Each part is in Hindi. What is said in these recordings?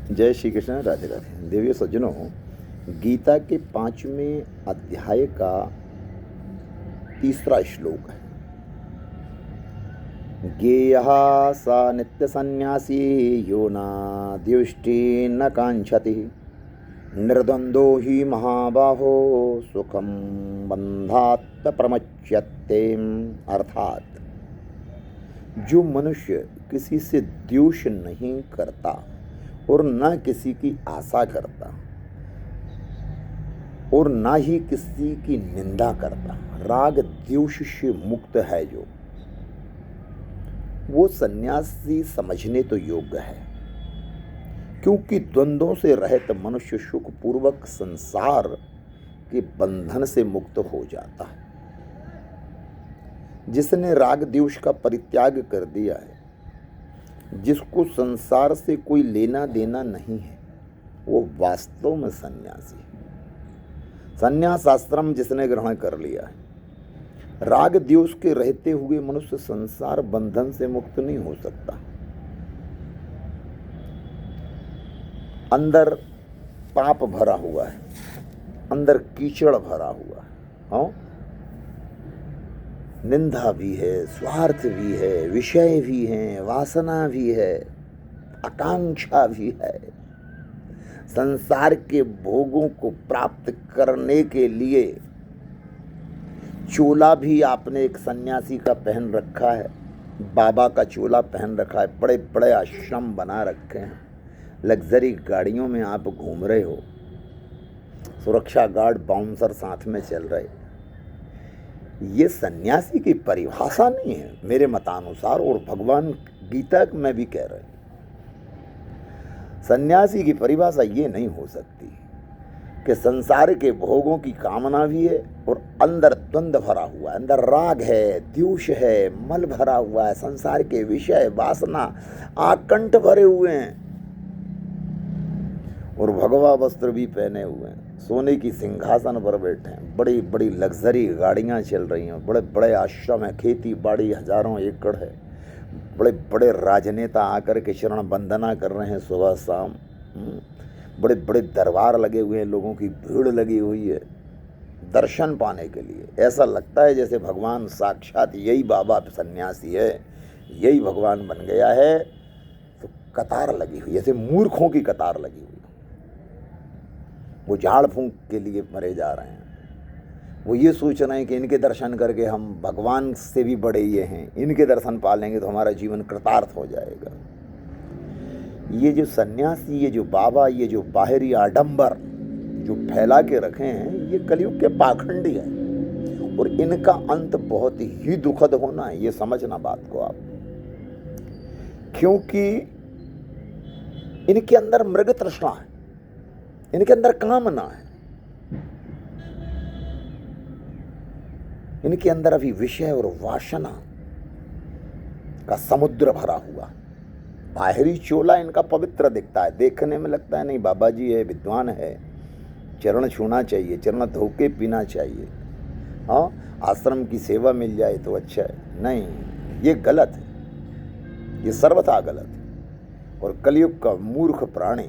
जय श्री कृष्ण। राधे राधे। देवियों सज्जनों, गीता के 5वें अध्याय का तीसरा श्लोक है। ज्ञेयः स नित्य सन्यासी यो न द्वेष्टि न कांक्षति निर्द्वंद्वो हि महाबाहो सुखम बंधात् प्रमुच्यते। अर्थात जो मनुष्य किसी से द्वेष नहीं करता और न किसी की आशा करता और ना ही किसी की निंदा करता, राग द्वेष से मुक्त है जो, वो सन्यासी समझने तो योग्य है। क्योंकि द्वंद्वों से रहित मनुष्य सुखपूर्वक संसार के बंधन से मुक्त हो जाता है। जिसने राग द्वेष का परित्याग कर दिया है, जिसको संसार से कोई लेना देना नहीं है, वो वास्तव में सन्यासी है। संन्यास आश्रम जिसने ग्रहण कर लिया है, राग द्वेष के रहते हुए मनुष्य संसार बंधन से मुक्त नहीं हो सकता। अंदर पाप भरा हुआ है, अंदर कीचड़ भरा हुआ है, हाँ, निंदा भी है, स्वार्थ भी है, विषय भी है, वासना भी है, आकांक्षा भी है। संसार के भोगों को प्राप्त करने के लिए चोला भी आपने एक सन्यासी का पहन रखा है, बाबा का चोला पहन रखा है, बड़े बड़े आश्रम बना रखे हैं, लग्जरी गाड़ियों में आप घूम रहे हो, सुरक्षा गार्ड बाउंसर साथ में चल रहे। ये सन्यासी की परिभाषा नहीं है मेरे मतानुसार, और भगवान गीता में भी कह रहे हैं। सन्यासी की परिभाषा ये नहीं हो सकती कि संसार के भोगों की कामना भी है और अंदर द्वंद्व भरा हुआ है, अंदर राग है, द्वेष है, मल भरा हुआ है, संसार के विषय वासना आकंठ भरे हुए हैं, और भगवा वस्त्र भी पहने हुए हैं, सोने की सिंहासन पर बैठे हैं, बड़ी बड़ी लग्जरी गाड़ियां चल रही हैं, बड़े बड़े आश्रम है, खेती बाड़ी हजारों एकड़ है, बड़े बड़े राजनेता आकर के शरण वंदना कर रहे हैं सुबह शाम, बड़े बड़े दरबार लगे हुए हैं, लोगों की भीड़ लगी हुई है दर्शन पाने के लिए। ऐसा लगता है जैसे भगवान साक्षात यही बाबा सन्यासी है, यही भगवान बन गया है। तो कतार लगी हुई, जैसे मूर्खों की कतार लगी हुई, वो झाड़ फूंक के लिए मरे जा रहे हैं। वो ये सोच रहे हैं कि इनके दर्शन करके हम भगवान से भी बड़े ये हैं, इनके दर्शन पा लेंगे तो हमारा जीवन कृतार्थ हो जाएगा। ये जो सन्यासी, ये जो बाबा, ये जो बाहरी आडंबर जो फैला के रखे हैं, ये कलयुग के पाखंडी हैं, और इनका अंत बहुत ही दुखद होना है। ये समझना बात को आप, क्योंकि इनके अंदर मृग तृष्णा है, इनके अंदर कामना है, इनके अंदर अभी विषय और वासना का समुद्र भरा हुआ। बाहरी चोला इनका पवित्र दिखता है, देखने में लगता है नहीं बाबा जी है, विद्वान है, चरण छूना चाहिए, चरण धो के पीना चाहिए, हाँ, आश्रम की सेवा मिल जाए तो अच्छा है। नहीं, ये गलत है, ये सर्वथा गलत है। और कलयुग का मूर्ख प्राणी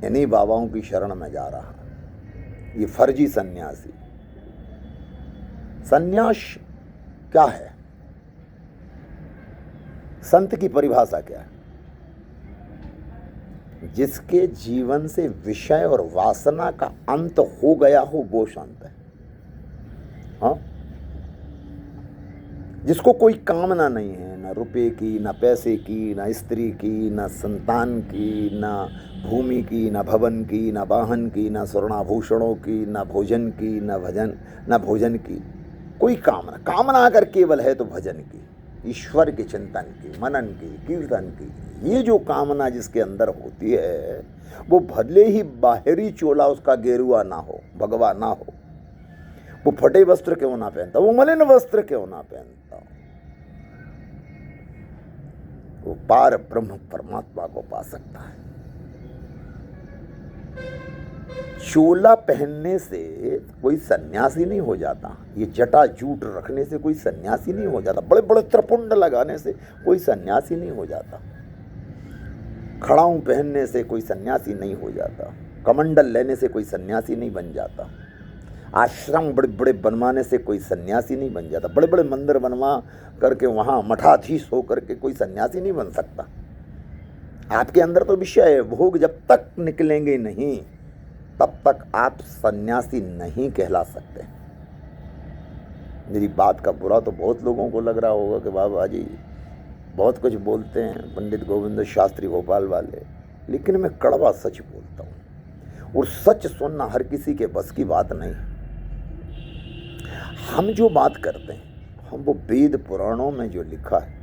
इन्हीं बाबाओं की शरण में जा रहा है, ये फर्जी सन्यासी। सन्यास क्या है? संत की परिभाषा क्या है? जिसके जीवन से विषय और वासना का अंत हो गया हो, वो संत है। हाँ, जिसको कोई कामना नहीं है, ना रुपए की, ना पैसे की, ना स्त्री की, ना संतान की, ना भूमि की, ना भवन की, ना वाहन की, ना स्वर्णाभूषणों की, ना भोजन की, ना भोजन की, कोई कामना। कामना अगर केवल है तो भजन की, ईश्वर के चिंतन की, मनन की, कीर्तन की। ये जो कामना जिसके अंदर होती है, वो भले ही बाहरी चोला उसका गेरुआ ना हो, भगवा ना हो, वो फटे वस्त्र क्यों ना पहनता, वो मलिन वस्त्र क्यों ना पहनता, वो पार ब्रह्म परमात्मा को पा सकता है। चोला पहनने से कोई सन्यासी नहीं हो जाता, ये जटा जूट रखने से कोई सन्यासी नहीं हो जाता, बड़े बड़े त्रिपुंड लगाने से कोई सन्यासी नहीं हो जाता। खड़ाऊं पहनने से कोई सन्यासी नहीं हो जाता, कमंडल लेने से कोई सन्यासी नहीं बन जाता, आश्रम बड़े बड़े बनवाने से कोई सन्यासी नहीं बन जाता, बड़े बड़े मंदिर बनवा करके वहाँ मठाधीश हो करके कोई सन्यासी नहीं बन सकता। आपके अंदर तो विषय भोग जब तक निकलेंगे नहीं तब तक आप सन्यासी नहीं कहला सकते। मेरी बात का बुरा तो बहुत लोगों को लग रहा होगा कि बाबा जी बहुत कुछ बोलते हैं पंडित गोविंद शास्त्री भोपाल वाले, लेकिन मैं कड़वा सच बोलता हूँ और सच सुनना हर किसी के बस की बात नहीं। हम जो बात करते हैं हम वो वेद पुराणों में जो लिखा है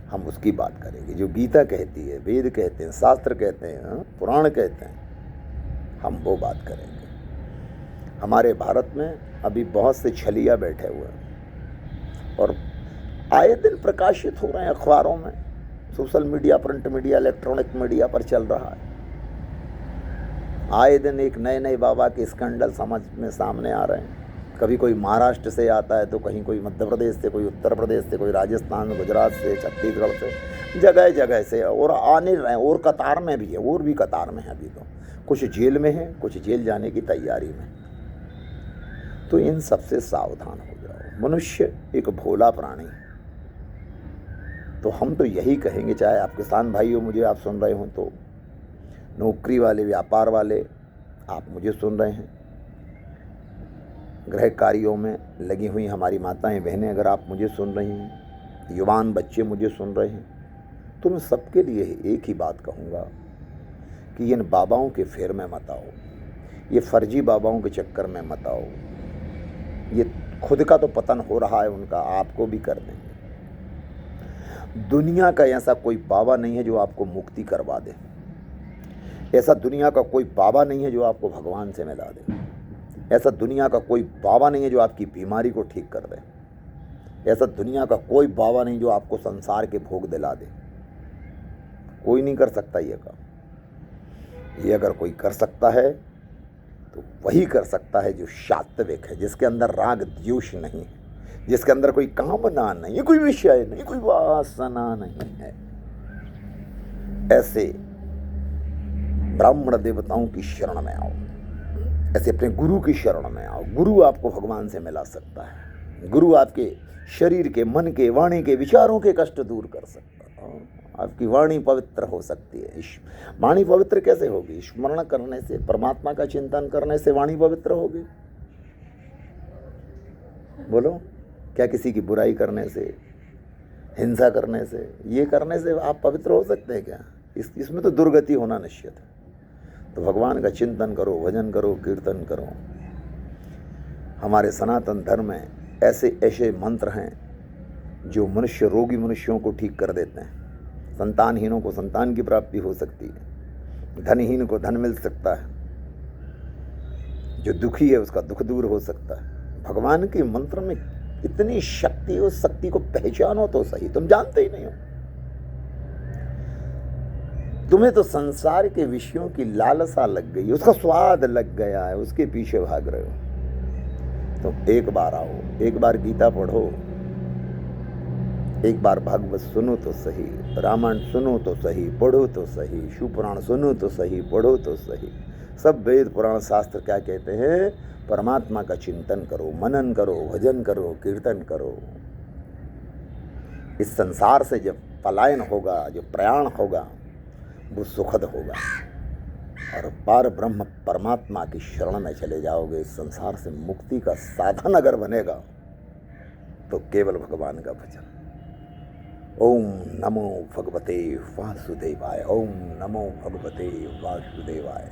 हम उसकी बात करेंगे। जो गीता कहती है, वेद कहते हैं, शास्त्र कहते हैं, पुराण कहते हैं, हम वो बात करेंगे। हमारे भारत में अभी बहुत से छलिया बैठे हुए हैं और आए दिन प्रकाशित हो रहे हैं अखबारों में, social media, print media, electronic media पर चल रहा है। आए दिन एक नए नए बाबा के स्कैंडल समझ में सामने आ रहे हैं। कभी कोई महाराष्ट्र से आता है तो कहीं कोई मध्य प्रदेश से, कोई उत्तर प्रदेश से, कोई राजस्थान, गुजरात से, छत्तीसगढ़ से, जगह जगह से, और आने रहे और कतार में भी है, और भी कतार में है। अभी तो कुछ जेल में है, कुछ जेल जाने की तैयारी में। तो इन सबसे सावधान हो जाओ। मनुष्य एक भोला प्राणी है। तो हम तो यही कहेंगे, चाहे आप किसान भाई हो, मुझे आप सुन रहे हो, तो नौकरी वाले, व्यापार वाले आप मुझे सुन रहे हैं, गृह कार्यों में लगी हुई हमारी माताएं बहनें अगर आप मुझे सुन रही हैं, युवान बच्चे मुझे सुन रहे हैं, तो मैं सबके लिए एक ही बात कहूँगा कि इन बाबाओं के फेर में मत आओ, ये फर्जी बाबाओं के चक्कर में मत आओ। ये खुद का तो पतन हो रहा है उनका, आपको भी कर देंगे। दुनिया का ऐसा कोई बाबा नहीं है जो आपको मुक्ति करवा दे। ऐसा दुनिया का कोई बाबा नहीं है जो आपको भगवान से मिला दे। ऐसा दुनिया का कोई बाबा नहीं है जो आपकी बीमारी को ठीक कर दे। ऐसा दुनिया का कोई बाबा नहीं जो आपको संसार के भोग दिला दे। कोई नहीं कर सकता ये काम। ये अगर कोई कर सकता है तो वही कर सकता है जो सात्विक है, जिसके अंदर राग द्वेष नहीं है, जिसके अंदर कोई कामना नहीं है, कोई विषय नहीं, कोई वासना नहीं है। ऐसे ब्राह्मण देवताओं की शरण में आओ, ऐसे अपने गुरु की शरण में आओ। गुरु आपको भगवान से मिला सकता है। गुरु आपके शरीर के, मन के, वाणी के, विचारों के कष्ट दूर कर सकता है। आपकी वाणी पवित्र हो सकती है। वाणी पवित्र कैसे होगी? स्मरण करने से, परमात्मा का चिंतन करने से वाणी पवित्र होगी। बोलो, क्या किसी की बुराई करने से, हिंसा करने से, ये करने से आप पवित्र हो सकते हैं क्या? इसमें तो दुर्गति होना निश्चित है। तो भगवान का चिंतन करो, भजन करो, कीर्तन करो। हमारे सनातन धर्म में ऐसे ऐसे मंत्र हैं जो मनुष्य, रोगी मनुष्यों को ठीक कर देते हैं। संतानहीनों को संतान की प्राप्ति हो सकती है, धनहीन को धन मिल सकता है, जो दुखी है उसका दुख दूर हो सकता है। भगवान के मंत्र में इतनी शक्ति है, उस शक्ति को पहचानो तो सही। तुम जानते ही नहीं हो। तुम्हें तो संसार के विषयों की लालसा लग गई, उसका स्वाद लग गया है, उसके पीछे भाग रहे हो। तुम एक बार आओ, एक बार गीता पढ़ो, एक बार भागवत सुनो तो सही, रामायण सुनो तो सही, पढ़ो तो सही, शिवपुराण सुनो तो सही, पढ़ो तो सही। सब वेद पुराण शास्त्र क्या कहते हैं? परमात्मा का चिंतन करो, मनन करो, भजन करो, कीर्तन करो। इस संसार से जब पलायन होगा, जो प्रयाण होगा, वो सुखद होगा और पार ब्रह्म परमात्मा की शरण में चले जाओगे। इस संसार से मुक्ति का साधन अगर बनेगा तो केवल भगवान का भजन। ओम नमो भगवते वासुदेवाय, ओम नमो भगवते वासुदेवाय।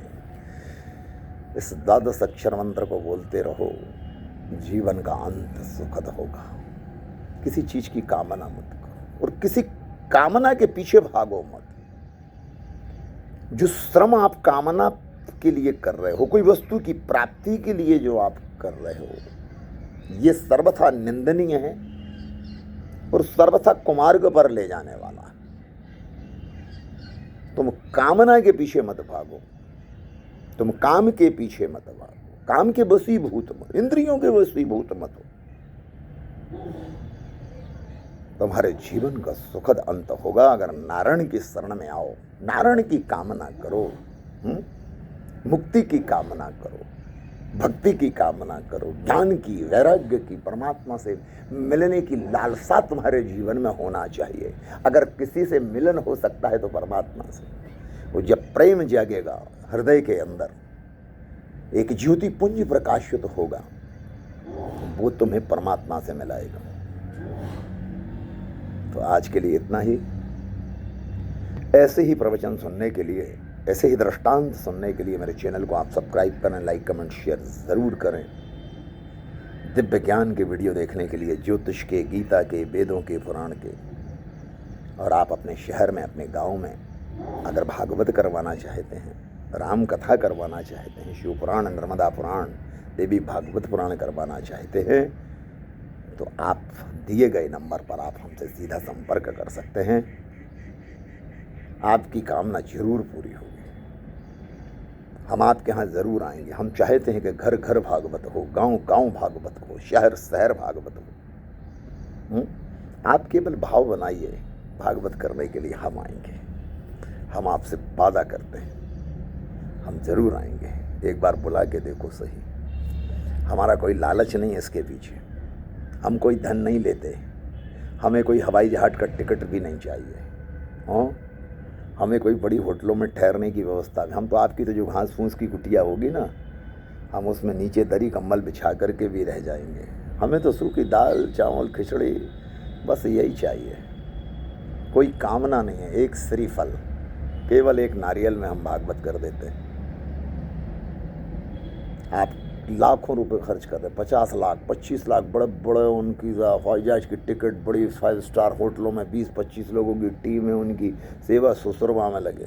इस द्वादश अक्षर मंत्र को बोलते रहो, जीवन का अंत सुखद होगा। किसी चीज की कामना मत करो और किसी कामना के पीछे भागो मत। जो श्रम आप कामना के लिए कर रहे हो, कोई वस्तु की प्राप्ति के लिए जो आप कर रहे हो, ये सर्वथा निंदनीय है और सर्वथा कुमार्ग पर ले जाने वाला है। तुम कामना के पीछे मत भागो, तुम काम के पीछे मत भागो, काम के वशीभूत मत, इंद्रियों के वशीभूत मत हो। तुम्हारे जीवन का सुखद अंत होगा अगर नारायण की शरण में आओ। नारायण की कामना करो, मुक्ति की कामना करो, भक्ति की कामना करो, ज्ञान की, वैराग्य की, परमात्मा से मिलने की लालसा तुम्हारे जीवन में होना चाहिए। अगर किसी से मिलन हो सकता है तो परमात्मा से। वो जब प्रेम जागेगा हृदय के अंदर, एक ज्योति पुंज प्रकाशित होगा, वो तुम्हें परमात्मा से मिलाएगा। तो आज के लिए इतना ही। ऐसे ही प्रवचन सुनने के लिए, ऐसे ही दृष्टांत सुनने के लिए मेरे चैनल को आप सब्सक्राइब करें, लाइक कमेंट शेयर ज़रूर करें। दिव्य ज्ञान के वीडियो देखने के लिए, ज्योतिष के, गीता के, वेदों के, पुराण के, और आप अपने शहर में, अपने गांव में अगर भागवत करवाना चाहते हैं, राम कथा करवाना चाहते हैं, शिव पुराण, नर्मदा पुराण, देवी भागवत पुराण करवाना चाहते हैं, तो आप दिए गए नंबर पर आप हमसे सीधा संपर्क कर सकते हैं। आपकी कामना जरूर पूरी होगी। हम आपके यहाँ ज़रूर आएंगे। हम चाहते हैं कि घर घर भागवत हो, गांव गांव भागवत हो, शहर शहर भागवत हो। आप केवल भाव बनाइए, भागवत करने के लिए हम आएंगे। हम आपसे वादा करते हैं, हम ज़रूर आएंगे। एक बार बुला के देखो सही। हमारा कोई लालच नहीं है इसके पीछे, हम कोई धन नहीं लेते, हमें कोई हवाई जहाज का टिकट भी नहीं चाहिए, हमें कोई बड़ी होटलों में ठहरने की व्यवस्था। हम तो आपकी तो जो घास फूस की कुटिया होगी ना, हम उसमें नीचे दरी कंबल बिछा करके भी रह जाएंगे। हमें तो सूखी दाल, चावल, खिचड़ी, बस यही चाहिए। कोई कामना नहीं है। एक श्रीफल, केवल एक नारियल में हम भागवत कर देते हैं। आप लाखों रुपए खर्च कर रहे हैं, 50 लाख, 25 लाख, बड़े बड़े उनकी हवाई जहाज की टिकट, बड़ी 5 स्टार होटलों में 20-25 लोगों की टीम है, उनकी सेवा ससुरवा में लगे,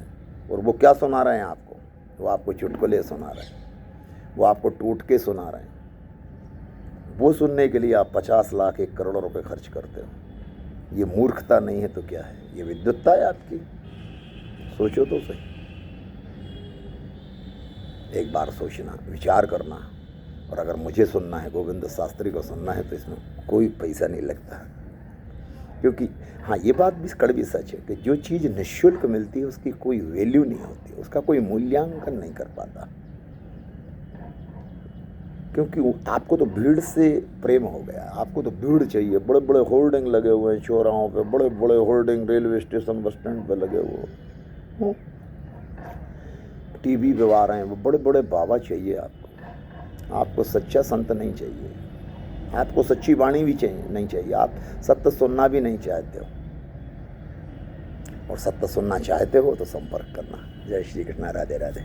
और वो क्या सुना रहे हैं आपको? वो आपको चुटकुले सुना रहे हैं, वो आपको टोटके सुना रहे हैं। वो सुनने के लिए आप 50 लाख, 1 करोड़ रुपए खर्च करते हो। ये मूर्खता नहीं है तो क्या है? ये विद्वत्ता है आपकी। सोचो तो सही, एक बार सोचना, विचार करना। और अगर मुझे सुनना है, गोविंद शास्त्री को सुनना है, तो इसमें कोई पैसा नहीं लगता। क्योंकि हाँ, ये बात भी कड़वी सच है कि जो चीज़ निःशुल्क मिलती है उसकी कोई वैल्यू नहीं होती, उसका कोई मूल्यांकन नहीं कर पाता। क्योंकि आपको तो भीड़ से प्रेम हो गया, आपको तो भीड़ चाहिए। बड़े बड़े होर्डिंग लगे हुए हैं चौराहों पे, बड़े बड़े hoarding railway station, bus stand पे लगे हुए, टीवी पे आ रहे हैं, वो बड़े बड़े बाबा चाहिए आपको। आपको सच्चा संत नहीं चाहिए, आपको सच्ची वाणी भी चाहिए नहीं चाहिए। आप सत्य सुनना भी नहीं चाहते हो, और सत्य सुनना चाहते हो तो संपर्क करना। जय श्री कृष्ण, राधे राधे।